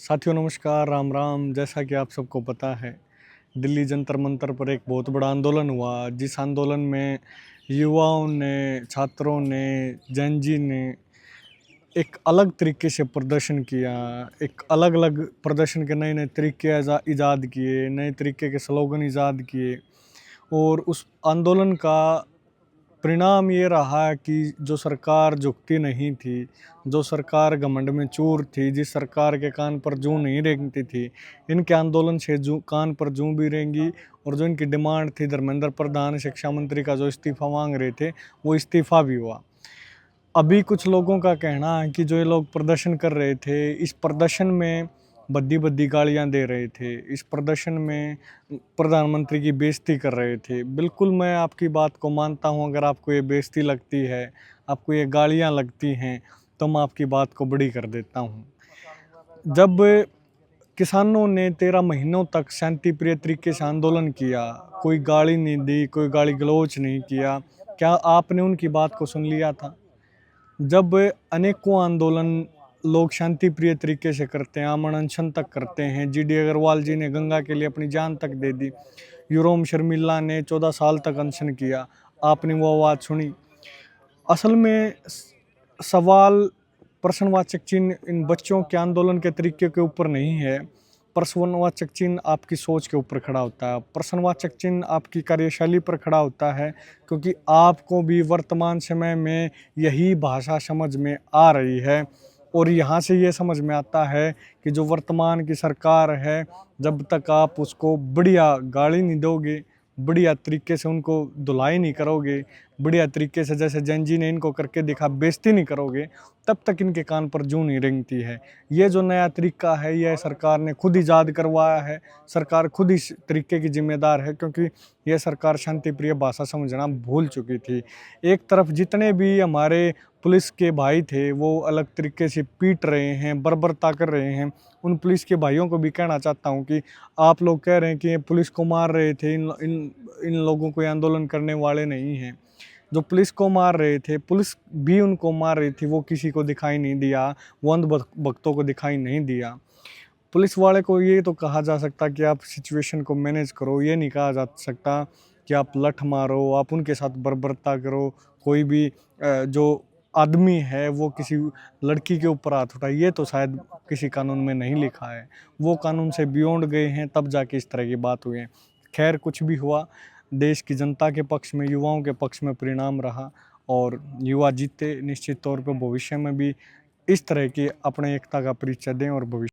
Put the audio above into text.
साथियों नमस्कार, राम राम। जैसा कि आप सबको पता है, दिल्ली जंतर मंतर पर एक बहुत बड़ा आंदोलन हुआ, जिस आंदोलन में युवाओं ने, छात्रों ने, जेन जी ने एक अलग तरीके से प्रदर्शन किया। एक अलग अलग प्रदर्शन के नए नए तरीके ईजाद किए, नए तरीके के स्लोगन ईजाद किए। और उस आंदोलन का परिणाम ये रहा कि जो सरकार झुकती नहीं थी, जो सरकार घमंड में चूर थी, जिस सरकार के कान पर जूं नहीं रेंगती थी, इनके आंदोलन से जूं कान पर जूं भी रेंगी। और जो इनकी डिमांड थी, धर्मेंद्र प्रधान शिक्षा मंत्री का जो इस्तीफा मांग रहे थे, वो इस्तीफा भी हुआ। अभी कुछ लोगों का कहना है कि जो ये लोग प्रदर्शन कर रहे थे, इस प्रदर्शन में भद्दी भद्दी गालियां दे रहे थे, इस प्रदर्शन में प्रधानमंत्री की बेइज्जती कर रहे थे। बिल्कुल मैं आपकी बात को मानता हूं। अगर आपको ये बेइज्जती लगती है, आपको ये गालियां लगती हैं, तो मैं आपकी बात को बड़ी कर देता हूं। जब किसानों ने 13 महीनों तक शांति प्रिय तरीके से आंदोलन किया, कोई गाली नहीं दी, कोई गाली गलौज नहीं किया, क्या आपने उनकी बात को सुन लिया था? जब अनेकों आंदोलन लोग शांति प्रिय तरीके से करते हैं, आमरण अनशन तक करते हैं, जीडी अग्रवाल जी ने गंगा के लिए अपनी जान तक दे दी, यूरोम शर्मिला ने 14 साल तक अनशन किया, आपने वो आवाज़ सुनी? असल में सवाल, प्रश्नवाचक चिन्ह इन बच्चों के आंदोलन के तरीके के ऊपर नहीं है। प्रश्नवाचक चिन्ह आपकी सोच के ऊपर खड़ा होता है, प्रश्नवाचक चिन्ह आपकी कार्यशैली पर खड़ा होता है, क्योंकि आपको भी वर्तमान समय में यही भाषा समझ में आ रही है। और यहाँ से ये समझ में आता है कि जो वर्तमान की सरकार है, जब तक आप उसको बढ़िया गाली नहीं दोगे, बढ़िया तरीके से उनको धुलाई नहीं करोगे, बढ़िया तरीके से जैसे जैन जी ने इनको करके दिखा बेइज्जती नहीं करोगे, तब तक इनके कान पर जूं नहीं रेंगती है। ये जो नया तरीका है, यह सरकार ने खुद ईजाद करवाया है। सरकार खुद इस तरीके की जिम्मेदार है, क्योंकि यह सरकार शांति प्रिय भाषा समझना भूल चुकी थी। एक तरफ जितने भी हमारे पुलिस के भाई थे, वो अलग तरीके से पीट रहे हैं, बर्बरता कर रहे हैं। उन पुलिस के भाइयों को भी कहना चाहता हूँ कि आप लोग कह रहे हैं कि पुलिस को मार रहे थे, इन लोगों को आंदोलन करने वाले नहीं हैं। जो पुलिस को मार रहे थे, पुलिस भी उनको मार रही थी, वो किसी को दिखाई नहीं दिया, वो अंधभक्तों को दिखाई नहीं दिया। पुलिस वाले को ये तो कहा जा सकता कि आप सिचुएशन को मैनेज करो, ये नहीं कहा जा सकता कि आप लठ मारो, आप उनके साथ बर्बरता करो। कोई भी जो आदमी है वो किसी लड़की के ऊपर हाथ उठाए, ये तो शायद किसी कानून में नहीं लिखा है। वो कानून से बियॉन्ड गए हैं, तब जाके इस तरह की बात हुई है। खैर, कुछ भी हुआ, देश की जनता के पक्ष में, युवाओं के पक्ष में परिणाम रहा और युवा जीते। निश्चित तौर पर भविष्य में भी इस तरह की अपने एकता का परिचय दें और भविष्य